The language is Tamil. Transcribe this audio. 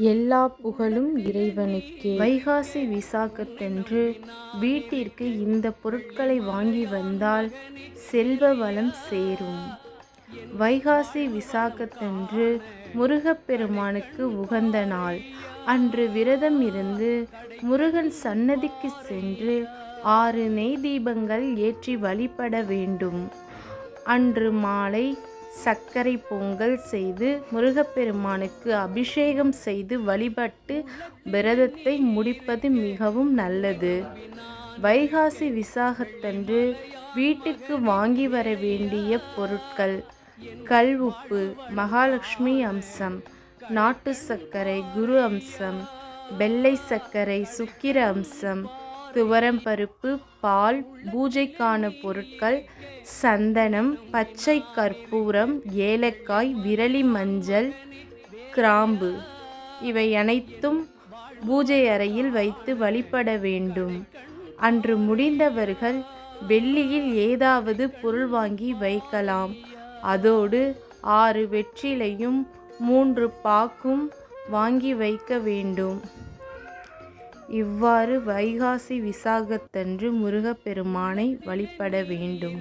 எல்லா புகழும் இறைவனுக்கே. வைகாசி விசாகத்தன்று வீட்டிற்கு இந்த பொருட்களை வாங்கி வந்தால் செல்வ வளம் சேரும். வைகாசி விசாகத்தன்று முருகப்பெருமானுக்கு உகந்த நாள். அன்று விரதம் இருந்து முருகன் சன்னதிக்கு சென்று 6 நெய் தீபங்கள் ஏற்றி வழிபட வேண்டும். அன்று மாலை சர்க்கரை பொங்கல் செய்து முருகப்பெருமானுக்கு அபிஷேகம் செய்து வழிபட்டு விரதத்தை முடிப்பது மிகவும் நல்லது. வைகாசி விசாகத்தன்று வீட்டுக்கு வாங்கி வர வேண்டிய பொருட்கள்: கல் உப்பு மகாலட்சுமி அம்சம், நாட்டு சர்க்கரை குரு அம்சம், வெள்ளை சர்க்கரை சுக்கிர அம்சம், துவரம்பருப்பு, பால், பூஜைக்கான பொருட்கள், சந்தனம், பச்சை கற்பூரம், ஏலக்காய், விரலி மஞ்சள், கிராம்பு இவை அனைத்தும் பூஜை அறையில் வைத்து வழிபட வேண்டும். அன்று முடிந்தவர்கள் வெள்ளியில் ஏதாவது பொருள் வாங்கி வைக்கலாம். அதோடு 6 வெற்றிலையும் 3 பாக்கும் வாங்கி வைக்க வேண்டும். இவ்வாறு வைகாசி விசாகத்தன்று முருகப்பெருமானை வழிபட வேண்டும்.